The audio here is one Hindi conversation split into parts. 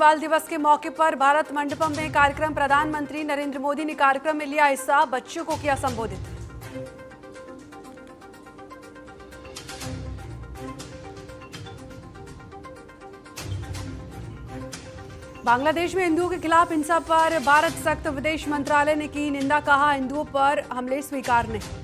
बाल दिवस के मौके पर भारत मंडपम में कार्यक्रम। प्रधानमंत्री नरेंद्र मोदी ने कार्यक्रम में लिया हिस्सा, बच्चों को किया संबोधित। बांग्लादेश में हिंदुओं के खिलाफ हिंसा पर भारत सख्त, विदेश मंत्रालय ने की निंदा, कहा हिंदुओं पर हमले स्वीकार नहीं।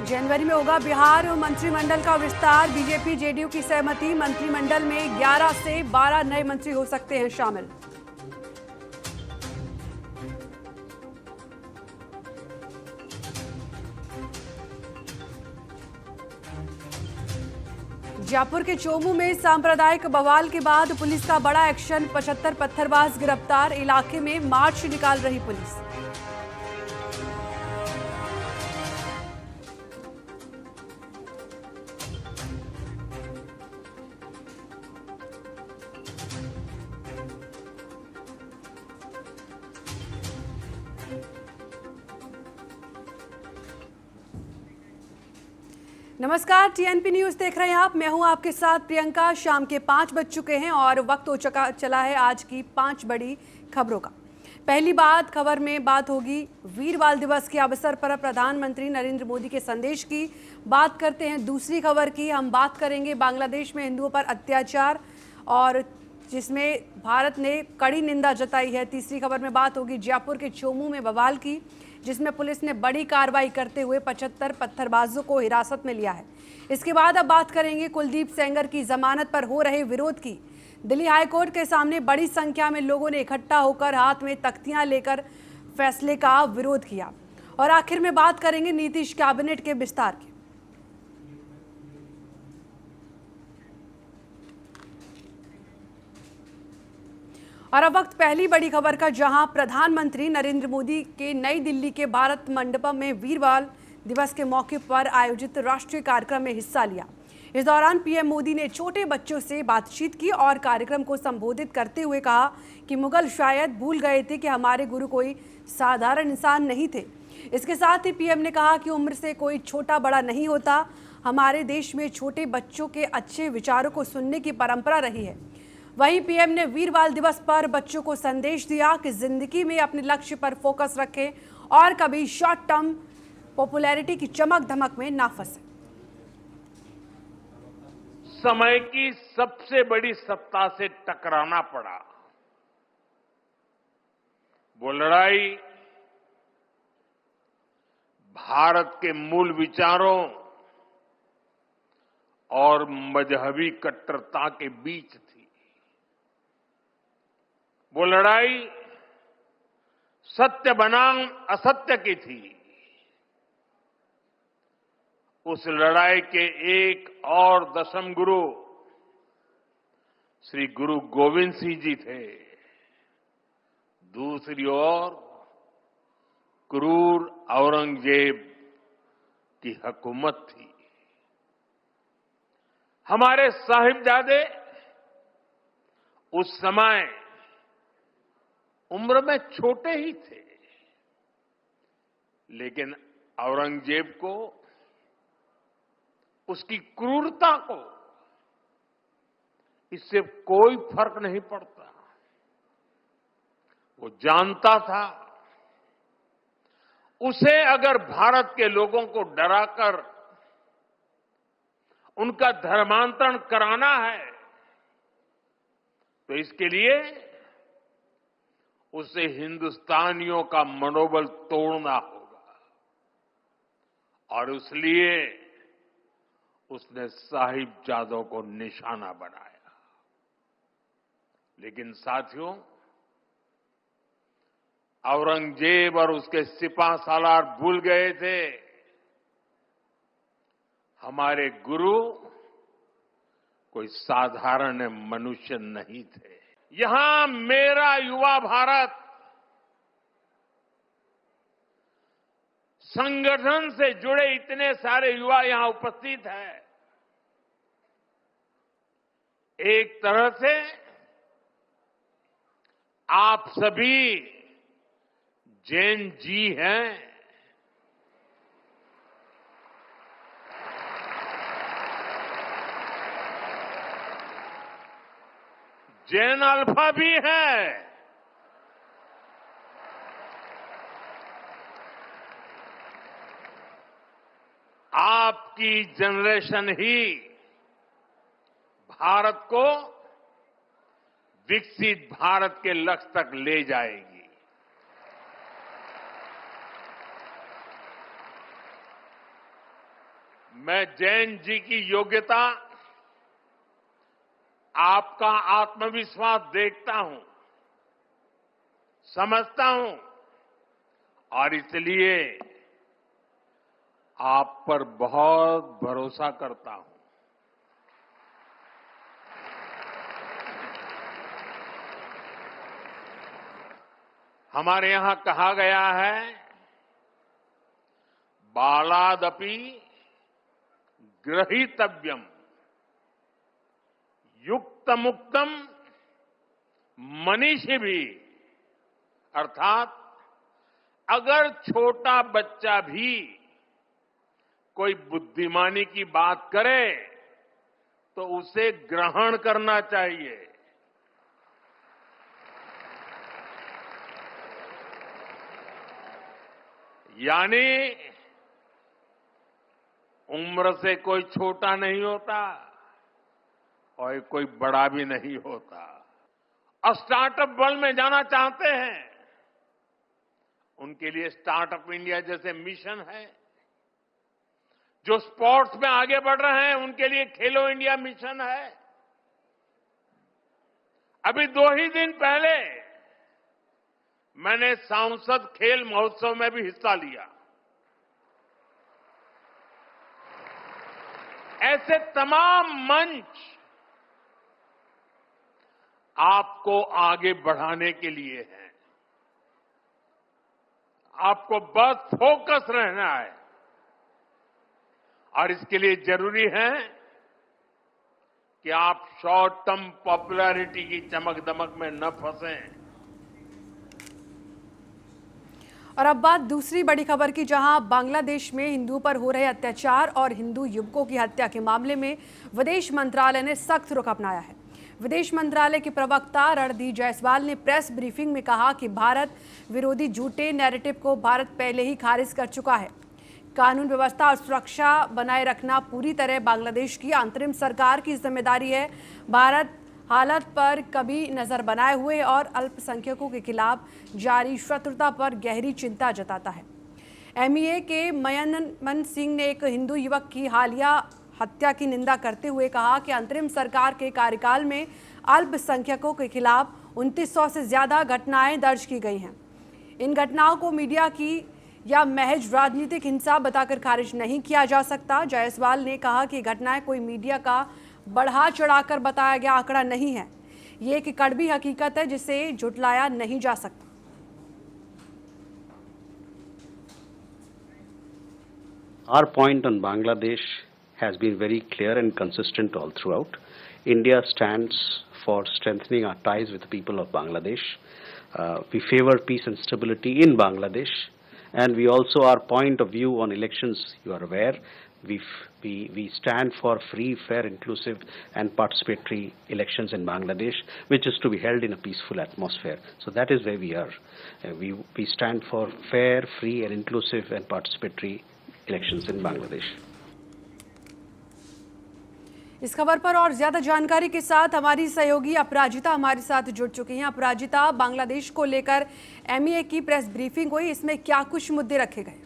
जनवरी में होगा बिहार मंत्रिमंडल का विस्तार, बीजेपी जेडीयू की सहमति, मंत्रिमंडल में 11 से 12 नए मंत्री हो सकते हैं शामिल। जयपुर के चोमू में सांप्रदायिक बवाल के बाद पुलिस का बड़ा एक्शन, 75 पत्थरबाज गिरफ्तार, इलाके में मार्च निकाल रही पुलिस। नमस्कार, टीएनपी न्यूज देख रहे हैं आप। मैं हूं आपके साथ प्रियंका। शाम के 5 बज चुके हैं और वक्त हो चला है आज की 5 बड़ी खबरों का। पहली बात, खबर में बात होगी वीर बाल दिवस के अवसर पर प्रधानमंत्री नरेंद्र मोदी के संदेश की। बात करते हैं दूसरी खबर की। हम बात करेंगे बांग्लादेश में हिंदुओं पर अत्याचार, और जिसमें भारत ने कड़ी निंदा जताई है। तीसरी खबर में बात होगी जयपुर के चोमू में बवाल की, जिसमें पुलिस ने बड़ी कार्रवाई करते हुए 75 पत्थरबाजों को हिरासत में लिया है। इसके बाद अब बात करेंगे कुलदीप सेंगर की जमानत पर हो रहे विरोध की। दिल्ली हाईकोर्ट के सामने बड़ी संख्या में लोगों ने इकट्ठा होकर हाथ में तख्तियां लेकर फैसले का विरोध किया। और आखिर में बात करेंगे नीतीश कैबिनेट के विस्तार की। और अब वक्त पहली बड़ी खबर का, जहां प्रधानमंत्री नरेंद्र मोदी के नई दिल्ली के भारत मंडपम में वीर बाल दिवस के मौके पर आयोजित राष्ट्रीय कार्यक्रम में हिस्सा लिया। इस दौरान पीएम मोदी ने छोटे बच्चों से बातचीत की और कार्यक्रम को संबोधित करते हुए कहा कि मुगल शायद भूल गए थे कि हमारे गुरु कोई साधारण इंसान नहीं थे। इसके साथ ही पीएम ने कहा कि उम्र से कोई छोटा बड़ा नहीं होता। हमारे देश में छोटे बच्चों के अच्छे विचारों को सुनने की परंपरा रही है। वहीं पीएम ने वीर बाल दिवस पर बच्चों को संदेश दिया कि जिंदगी में अपने लक्ष्य पर फोकस रखें और कभी शॉर्ट टर्म पॉपुलैरिटी की चमक धमक में ना फंसे। समय की सबसे बड़ी सत्ता से टकराना पड़ा। वो लड़ाई भारत के मूल विचारों और मजहबी कट्टरता के बीच थी। वो लड़ाई सत्य बनाम असत्य की थी। उस लड़ाई के एक और दशम गुरु श्री गुरु गोविंद सिंह जी थे। दूसरी ओर क्रूर औरंगजेब की हुकूमत थी। हमारे साहिबजादे उस समय उम्र में छोटे ही थे, लेकिन औरंगजेब को, उसकी क्रूरता को इससे कोई फर्क नहीं पड़ता। वो जानता था उसे अगर भारत के लोगों को डराकर उनका धर्मांतरण कराना है तो इसके लिए उसे हिंदुस्तानियों का मनोबल तोड़ना होगा। और इसलिए उसने साहिबजादों को निशाना बनाया। लेकिन साथियों, औरंगजेब और उसके सिपह सालार भूल गए थे हमारे गुरु कोई साधारण मनुष्य नहीं थे। यहां मेरा युवा भारत संगठन से जुड़े इतने सारे युवा यहां उपस्थित हैं। एक तरह से आप सभी जैन जी हैं। जेन अल्फा भी है। आपकी जनरेशन ही भारत को विकसित भारत के लक्ष्य तक ले जाएगी। मैं जैन जी की योग्यता, आपका आत्मविश्वास देखता हूं, समझता हूं और इसलिए आप पर बहुत भरोसा करता हूं। हमारे यहां कहा गया है, बालादपि ग्रहीतव्यम युक्त मुक्तम मनीषी भी, अर्थात अगर छोटा बच्चा भी कोई बुद्धिमानी की बात करे तो उसे ग्रहण करना चाहिए। यानी उम्र से कोई छोटा नहीं होता और कोई बड़ा भी नहीं होता। और स्टार्टअप वर्ल्ड में जाना चाहते हैं, उनके लिए स्टार्टअप इंडिया जैसे मिशन है। जो स्पोर्ट्स में आगे बढ़ रहे हैं, उनके लिए खेलो इंडिया मिशन है। अभी 2 ही दिन पहले मैंने सांसद खेल महोत्सव में भी हिस्सा लिया। ऐसे तमाम मंच आपको आगे बढ़ाने के लिए हैं। आपको बस फोकस रहना है और इसके लिए जरूरी है कि आप शॉर्ट टर्म पॉपुलैरिटी की चमक दमक में न फंसें। और अब बात दूसरी बड़ी खबर की, जहां बांग्लादेश में हिंदुओं पर हो रहे अत्याचार और हिंदू युवकों की हत्या के मामले में विदेश मंत्रालय ने सख्त रुख अपनाया है। विदेश मंत्रालय के प्रवक्ता रणधीर जायसवाल ने प्रेस ब्रीफिंग में कहा कि भारत विरोधी झूठे नैरेटिव को भारत पहले ही खारिज कर चुका है। कानून व्यवस्था और सुरक्षा बनाए रखना पूरी तरह बांग्लादेश की अंतरिम सरकार की जिम्मेदारी है। भारत हालत पर कभी नजर बनाए हुए और अल्पसंख्यकों के खिलाफ जारी शत्रुता पर गहरी चिंता जताता है। एमईए के मयनमन सिंह ने एक हिंदू युवक की हालिया हत्या की निंदा करते हुए कहा कि अंतरिम सरकार के कार्यकाल में अल्पसंख्यकों के खिलाफ 2900 से ज्यादा घटनाएं दर्ज की गई हैं। इन घटनाओं को मीडिया की या महज राजनीतिक हिंसा बताकर खारिज नहीं किया जा सकता। जायसवाल ने कहा कि घटनाएं कोई मीडिया का बढ़ा चढ़ाकर बताया गया आंकड़ा नहीं है, ये एक कड़वी हकीकत है जिसे झुटलाया नहीं जा सकता। Our point on Bangladesh has been very clear and consistent all throughout. India stands for strengthening our ties with the people of Bangladesh. We favor peace and stability in Bangladesh, and we also, our point of view on elections, you are aware, we stand for free, fair, inclusive and participatory elections in Bangladesh, which is to be held in a peaceful atmosphere. So that is where we are. We stand for fair, free and inclusive and participatory elections in Bangladesh. इस खबर पर और ज्यादा जानकारी के साथ हमारी सहयोगी अपराजिता हमारे साथ जुड़ चुकी हैं। अपराजिता, बांग्लादेश को लेकर एमईए की प्रेस ब्रीफिंग हुई, इसमें क्या कुछ मुद्दे रखे गए?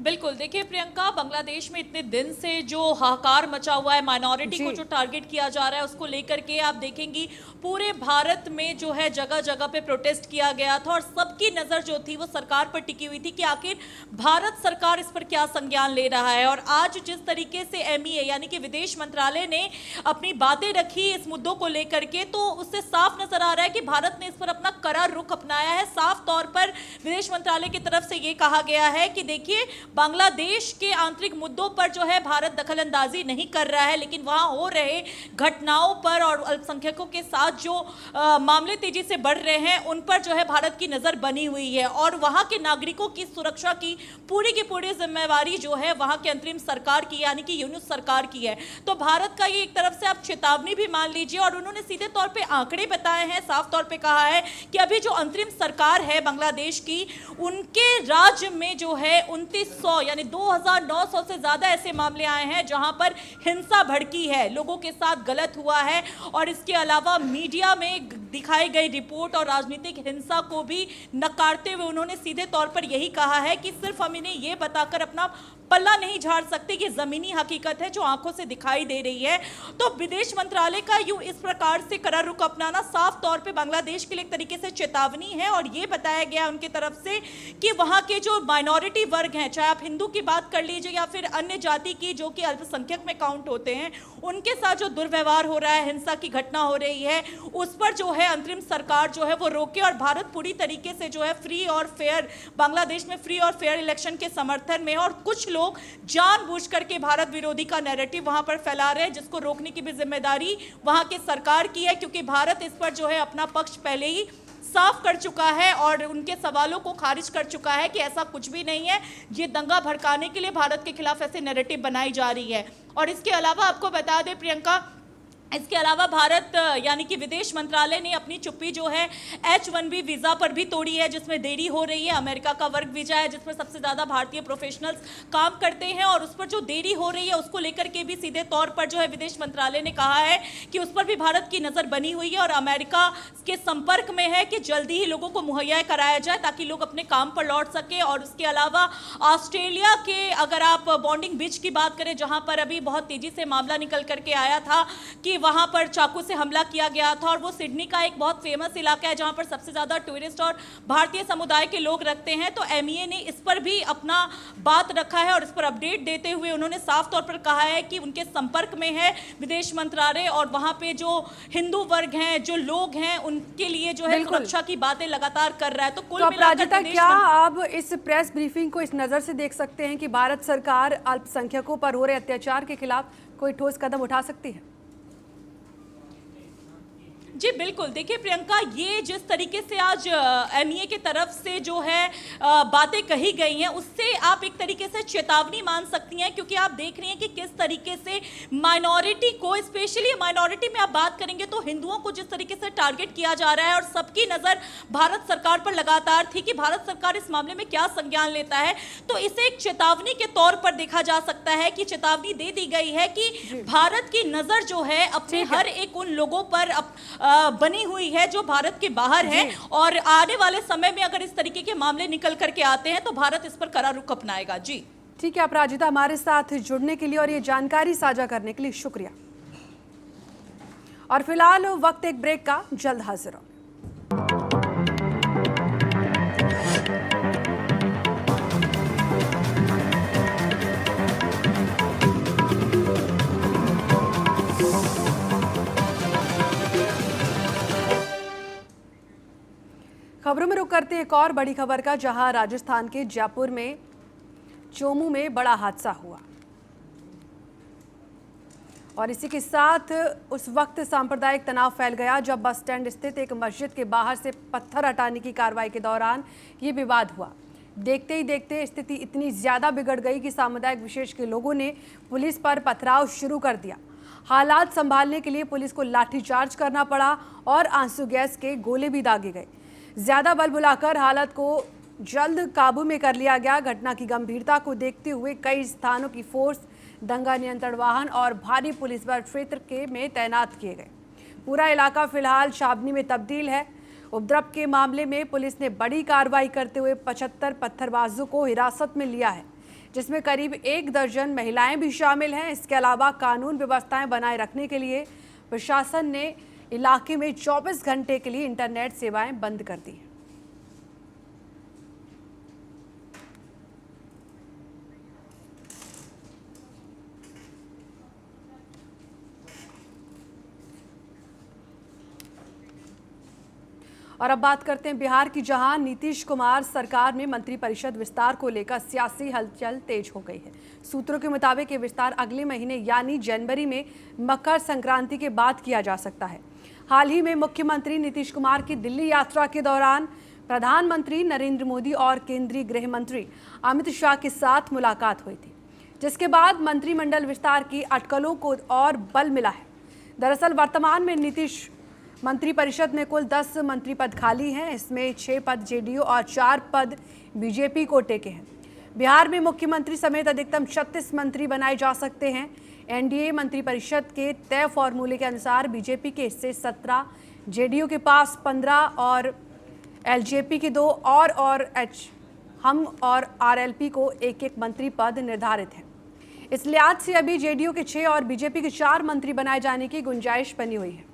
बिल्कुल, देखिए प्रियंका, बांग्लादेश में इतने दिन से जो हाहाकार मचा हुआ है, माइनॉरिटी को जो टारगेट किया जा रहा है, उसको लेकर के आप देखेंगी पूरे भारत में जो है जगह जगह पे प्रोटेस्ट किया गया था और सबकी नजर जो थी वो सरकार पर टिकी हुई थी कि आखिर भारत सरकार इस पर क्या संज्ञान ले रहा है। और आज जिस तरीके से एमईए यानी कि विदेश मंत्रालय ने अपनी बातें रखी इस मुद्दों को लेकर के, तो उससे साफ नजर आ रहा है कि भारत ने इस पर अपना कड़ा रुख अपनाया है। साफ तौर पर विदेश मंत्रालय की तरफ से ये कहा गया है कि देखिए बांग्लादेश के आंतरिक मुद्दों पर जो है भारत दखलंदाजी नहीं कर रहा है, लेकिन वहां हो रहे घटनाओं पर और अल्पसंख्यकों के साथ जो मामले तेजी से बढ़ रहे हैं उन पर जो है भारत की नजर बनी हुई है। और वहां के नागरिकों की सुरक्षा की पूरी जिम्मेवारी जो है वहां के अंतरिम सरकार की, यानी कि यूनुस सरकार की है। तो भारत का ये एक तरफ से आप चेतावनी भी मान लीजिए, और उन्होंने सीधे तौर पे आंकड़े बताए हैं, साफ तौर पे कहा है कि अभी जो अंतरिम सरकार है बांग्लादेश की, उनके राज्य में जो है 2900 यानी 2900 से ज्यादा ऐसे मामले आए हैं जहां पर हिंसा भड़की है, लोगों के साथ गलत हुआ है। और इसके अलावा मीडिया में दिखाई गई रिपोर्ट और राजनीतिक हिंसा को भी नकारते हुए उन्होंने सीधे तौर पर यही कहा है कि सिर्फ हम इन्हें यह बताकर अपना पल्ला नहीं झाड़ सकते, ये जमीनी हकीकत है जो आंखों से दिखाई दे रही है। तो विदेश मंत्रालय का यूं इस प्रकार से कड़ा रुख अपनाना साफ तौर पे बांग्लादेश के लिए एक तरीके से चेतावनी है। और ये बताया गया उनकी तरफ से कि वहां के जो माइनॉरिटी वर्ग हैं, चाहे आप हिंदू की बात कर लीजिए या फिर अन्य जाति की जो कि अल्पसंख्यक में काउंट होते हैं, उनके साथ जो दुर्व्यवहार हो रहा है, हिंसा की घटना हो रही है, उस पर जो है अंतरिम सरकार जो है वो रोके। और भारत पूरी तरीके से जो है फ्री और फेयर, बांग्लादेश में फ्री और फेयर इलेक्शन के समर्थन में। और कुछ लोग जानबूझ करके भारत विरोधी का नैरेटिव वहां पर फैला रहे हैं, जिसको रोकने की भी जिम्मेदारी वहां की सरकार की है, क्योंकि भारत इस पर जो है अपना पक्ष पहले ही साफ कर चुका है और उनके सवालों को खारिज कर चुका है कि ऐसा कुछ भी नहीं है, ये दंगा भड़काने के लिए भारत के खिलाफ ऐसे नैरेटिव बनाई जा रही है। और इसके अलावा आपको बता दें प्रियंका, इसके अलावा भारत यानी कि विदेश मंत्रालय ने अपनी चुप्पी जो है H1B वीजा पर भी तोड़ी है, जिसमें देरी हो रही है। अमेरिका का वर्क वीजा है जिस पर सबसे ज्यादा भारतीय प्रोफेशनल्स काम करते हैं, और उस पर जो देरी हो रही है उसको लेकर के भी सीधे तौर पर जो है विदेश मंत्रालय ने कहा है कि उस पर भी भारत की नजर बनी हुई है और अमेरिका के संपर्क में है कि जल्दी ही लोगों को मुहैया कराया जाए ताकि लोग अपने काम पर लौट सके। और उसके अलावा ऑस्ट्रेलिया के अगर आप बॉन्डिंग बीच की बात करें, जहां पर अभी बहुत तेजी से मामला निकल करके आया था कि वहां पर चाकू से हमला किया गया था, और वो सिडनी का एक बहुत फेमस इलाका है जहां पर सबसे ज्यादा टूरिस्ट और भारतीय समुदाय के लोग रखते हैं। तो MEA ने इस पर भी अपना बात रखा है और इस पर अपडेट देते हुए उन्होंने साफ तौर पर कहा है कि उनके संपर्क में है विदेश मंत्रालय, और वहां पे जो हिंदू वर्ग हैं, जो लोग हैं, उनके लिए जो है सुरक्षा की बातें लगातार कर रहा है। तो कुल मिलाकर क्या आप इस प्रेस ब्रीफिंग को इस नजर से देख सकते हैं कि भारत सरकार अल्पसंख्यकों पर हो रहे अत्याचार के खिलाफ कोई ठोस कदम उठा सकती है? जी बिल्कुल, देखिए प्रियंका, ये जिस तरीके से आज MEA की तरफ से जो है बातें कही गई हैं, उससे आप एक तरीके से चेतावनी मान सकती हैं, क्योंकि आप देख रही हैं कि किस तरीके से माइनॉरिटी को, स्पेशली माइनॉरिटी में आप बात करेंगे तो हिंदुओं को जिस तरीके से टारगेट किया जा रहा है, और सबकी नजर भारत सरकार पर लगातार थी कि भारत सरकार इस मामले में क्या संज्ञान लेता है। तो इसे एक चेतावनी के तौर पर देखा जा सकता है कि चेतावनी दे दी गई है कि भारत की नजर जो है अपने हर एक उन लोगों पर बनी हुई है जो भारत के बाहर है, और आने वाले समय में अगर इस तरीके के मामले निकल करके आते हैं तो भारत इस पर कड़ा रुख अपनाएगा। जी ठीक है अपराजिता, हमारे साथ जुड़ने के लिए और ये जानकारी साझा करने के लिए शुक्रिया। और फिलहाल वक्त एक ब्रेक का, जल्द हाजिर हो। खबरों में रुक करते हैं एक और बड़ी खबर का, जहां राजस्थान के जयपुर में चोमू में बड़ा हादसा हुआ और इसी के साथ उस वक्त सांप्रदायिक तनाव फैल गया जब बस स्टैंड स्थित एक मस्जिद के बाहर से पत्थर हटाने की कार्रवाई के दौरान ये विवाद हुआ। देखते ही देखते स्थिति इतनी ज्यादा बिगड़ गई कि सामुदायिक विशेष के लोगों ने पुलिस पर पथराव शुरू कर दिया। हालात संभालने के लिए पुलिस को लाठीचार्ज करना पड़ा और आंसू गैस के गोले भी दागे गए। ज्यादा बल बुलाकर हालत को जल्द काबू में कर लिया गया। घटना की गंभीरता को देखते हुए कई स्थानों की फोर्स, दंगा नियंत्रण वाहन और भारी पुलिस बल क्षेत्र में तैनात किए गए। पूरा इलाका फिलहाल छावनी में तब्दील है। उपद्रव के मामले में पुलिस ने बड़ी कार्रवाई करते हुए 75 पत्थरबाजों को हिरासत में लिया है, जिसमें करीब 1 दर्जन महिलाएं भी शामिल हैं। इसके अलावा कानून व्यवस्थाएं बनाए रखने के लिए प्रशासन ने इलाके में 24 घंटे के लिए इंटरनेट सेवाएं बंद कर दी हैं। और अब बात करते हैं बिहार की, जहां नीतीश कुमार सरकार में मंत्रिपरिषद विस्तार को लेकर सियासी हलचल तेज हो गई है। सूत्रों के मुताबिक ये विस्तार अगले महीने यानी जनवरी में मकर संक्रांति के बाद किया जा सकता है। हाल ही में मुख्यमंत्री नीतीश कुमार की दिल्ली यात्रा के दौरान प्रधानमंत्री नरेंद्र मोदी और केंद्रीय गृह मंत्री अमित शाह के साथ मुलाकात हुई थी, जिसके बाद मंत्रिमंडल विस्तार की अटकलों को और बल मिला है। दरअसल वर्तमान में नीतीश मंत्रिपरिषद में कुल 10 मंत्री पद खाली हैं। इसमें 6 पद जेडीयू और 4 पद बीजेपी कोटे के हैं। बिहार में मुख्यमंत्री समेत अधिकतम 36 मंत्री बनाए जा सकते हैं। एनडीए मंत्रिपरिषद के तय फॉर्मूले के अनुसार बीजेपी के हिस्से 17, जेडीयू के पास 15 और एलजेपी के 2 और हम और आरएलपी को एक मंत्री पद निर्धारित है। इस लिहाज से अभी जेडीयू के 6 और बीजेपी के 4 मंत्री बनाए जाने की गुंजाइश बनी हुई है।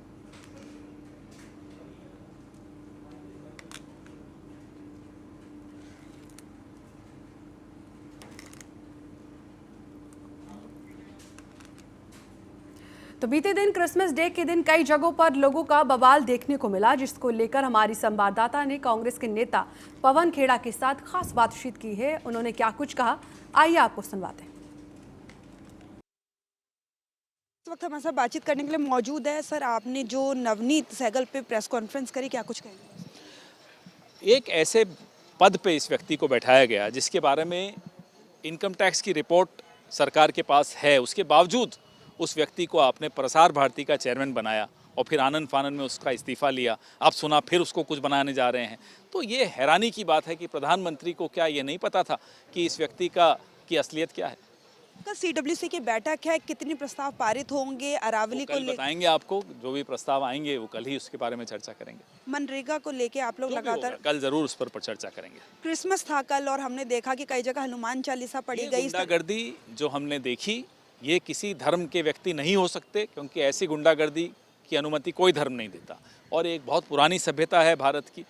तो बीते दिन क्रिसमस डे के दिन कई जगहों पर लोगों का बवाल देखने को मिला, जिसको लेकर हमारी संवाददाता ने कांग्रेस के नेता पवन खेड़ा के साथ खास बातचीत की है। उन्होंने क्या कुछ कहा, आइए आपको सुनवाते हैं। इस वक्त हमारे साथ बातचीत करने के लिए मौजूद है सर, आपने जो नवनीत सहगल पे प्रेस कॉन्फ्रेंस करी, क्या कुछ कहेंगे? एक ऐसे पद पे इस व्यक्ति को बैठाया गया जिसके बारे में इनकम टैक्स की रिपोर्ट सरकार के पास है, उसके बावजूद उस व्यक्ति को आपने प्रसार भारती का चेयरमैन बनाया और फिर आनंद फानन में उसका इस्तीफा लिया। आप सुना फिर उसको कुछ बनाने जा रहे हैं। तो ये हैरानी की बात है कि प्रधानमंत्री को क्या ये नहीं पता था कि इस व्यक्ति की असलियत क्या है? कल सीडब्ल्यूसी की बैठक है, कितने प्रस्ताव पारित होंगे अरावली को लेकर? बताएंगे आपको, जो भी प्रस्ताव आएंगे वो कल ही उसके बारे में चर्चा करेंगे। मनरेगा को लेके आप लोग लगातार कल जरूर उस पर चर्चा करेंगे। क्रिसमस था कल और हमने देखा कि कई जगह हनुमान चालीसा पढ़ी गई। गुंडागर्दी जो हमने देखी, ये किसी धर्म के व्यक्ति नहीं हो सकते, क्योंकि ऐसी गुंडागर्दी की अनुमति कोई धर्म नहीं देता। और एक बहुत पुरानी सभ्यता है भारत की।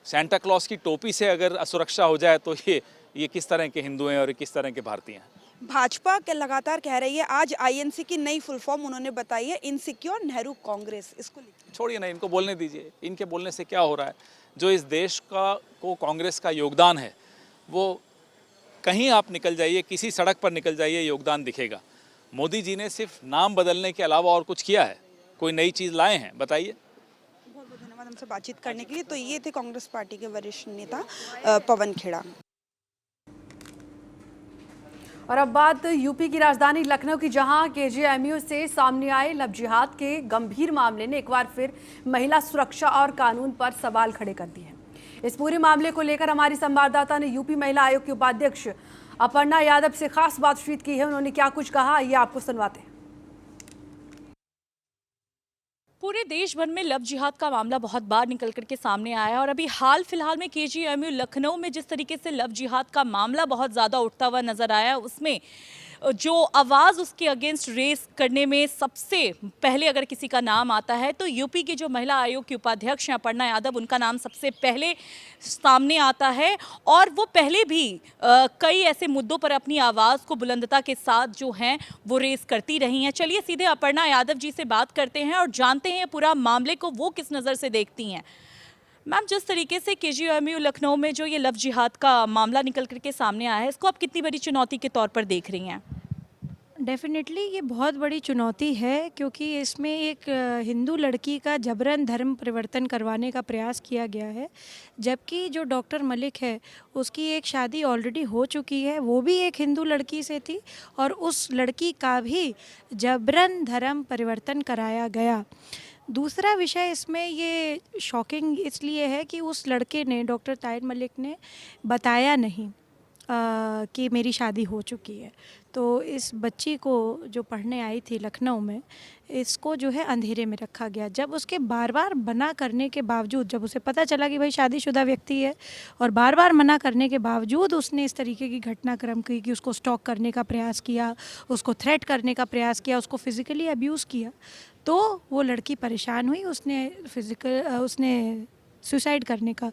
सेंटा क्लॉज की टोपी से अगर असुरक्षा हो जाए तो ये किस तरह के हिंदू हैं और किस तरह के भारतीय हैं? भाजपा के लगातार कह रही है, आज आईएनसी की नई फुल फॉर्म उन्होंने बताई है, इनसिक्योर नेहरू कांग्रेस। इसको छोड़िए ना, इनको बोलने दीजिए। इनके बोलने से क्या हो रहा है? जो इस देश को कांग्रेस का योगदान है, वो कहीं आप निकल जाइए, किसी सड़क पर निकल जाइए, योगदान दिखेगा। मोदी जी ने सिर्फ नाम बदलने के अलावा और कुछ किया है? कोई नई चीज़ लाए हैं? बताइए। बहुत बहुत धन्यवाद हमसे बातचीत करने के लिए। तो ये थे कांग्रेस पार्टी के वरिष्ठ नेता पवन खेड़ा। और अब बात यूपी की राजधानी लखनऊ की, जहां केजीएमयू से सामने आए लव जिहाद के गंभीर मामले ने एक बार फिर महिला सुरक्षा और कानून पर सवाल खड़े कर दिए हैं। इस पूरे मामले को लेकर हमारी संवाददाता ने यूपी महिला आयोग की उपाध्यक्ष अपर्णा यादव से खास बातचीत की है। उन्होंने क्या कुछ कहा, ये आपको सुनवाते हैं। पूरे देश भर में लव जिहाद का मामला बहुत बार निकल करके सामने आया है और अभी हाल फिलहाल में केजीएमयू लखनऊ में जिस तरीके से लव जिहाद का मामला बहुत ज़्यादा उठता हुआ नजर आया, उसमें जो आवाज़ उसके अगेंस्ट रेस करने में सबसे पहले अगर किसी का नाम आता है तो यूपी की जो महिला आयोग की उपाध्यक्ष हैं अपर्णा यादव, उनका नाम सबसे पहले सामने आता है। और वो पहले भी कई ऐसे मुद्दों पर अपनी आवाज़ को बुलंदता के साथ जो हैं वो रेस करती रही हैं। चलिए सीधे अपर्णा यादव जी से बात करते हैं और जानते हैं पूरा मामले को वो किस नज़र से देखती हैं। मैम, जिस तरीके से केजीएमयू लखनऊ में जो ये लव जिहाद का मामला निकल करके सामने आया है, इसको आप कितनी बड़ी चुनौती के तौर पर देख रही हैं? डेफिनेटली ये बहुत बड़ी चुनौती है, क्योंकि इसमें एक हिंदू लड़की का जबरन धर्म परिवर्तन करवाने का प्रयास किया गया है, जबकि जो डॉक्टर मलिक है उसकी एक शादी ऑलरेडी हो चुकी है, वो भी एक हिंदू लड़की से थी और उस लड़की का भी जबरन धर्म परिवर्तन कराया गया। दूसरा विषय इसमें ये शॉकिंग इसलिए है कि उस लड़के ने, डॉक्टर ताहिर मलिक ने बताया नहीं कि मेरी शादी हो चुकी है। तो इस बच्ची को जो पढ़ने आई थी लखनऊ में, इसको जो है अंधेरे में रखा गया। जब उसके बार बार मना करने के बावजूद, जब उसे पता चला कि भाई शादीशुदा व्यक्ति है और बार बार मना करने के बावजूद उसने इस तरीके की घटनाक्रम की कि उसको स्टॉक करने का प्रयास किया, उसको थ्रेट करने का प्रयास किया, उसको फिज़िकली अब्यूज़ किया, तो वो लड़की परेशान हुई। उसने सुसाइड करने का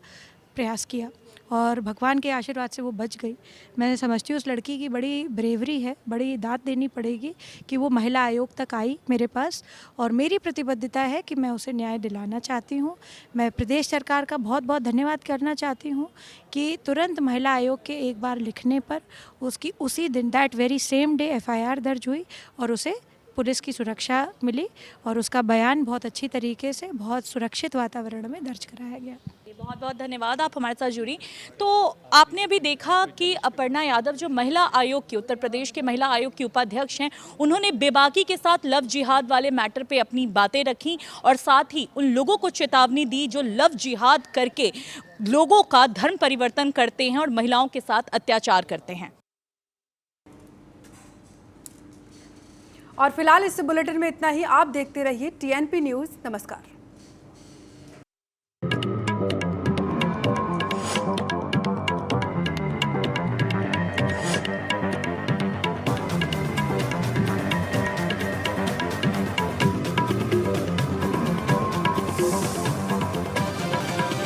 प्रयास किया। और भगवान के आशीर्वाद से वो बच गई। मैं समझती हूँ उस लड़की की बड़ी ब्रेवरी है, बड़ी दाद देनी पड़ेगी कि वो महिला आयोग तक आई मेरे पास, और मेरी प्रतिबद्धता है कि मैं उसे न्याय दिलाना चाहती हूँ। मैं प्रदेश सरकार का बहुत बहुत धन्यवाद करना चाहती हूँ कि तुरंत महिला आयोग के एक बार लिखने पर उसकी उसी दिन that very same day FIR दर्ज हुई और उसे पुलिस की सुरक्षा मिली और उसका बयान बहुत अच्छी तरीके से बहुत सुरक्षित वातावरण में दर्ज कराया गया। बहुत बहुत धन्यवाद, आप हमारे साथ जुड़ी। तो आपने अभी देखा कि अपर्णा यादव जो महिला आयोग की, उत्तर प्रदेश के महिला आयोग की उपाध्यक्ष हैं, उन्होंने बेबाकी के साथ लव जिहाद वाले मैटर पे अपनी बातें रखी और साथ ही उन लोगों को चेतावनी दी जो लव जिहाद करके लोगों का धर्म परिवर्तन करते हैं और महिलाओं के साथ अत्याचार करते हैं। और फिलहाल इस बुलेटिन में इतना ही। आप देखते रहिए TNP न्यूज़। नमस्कार।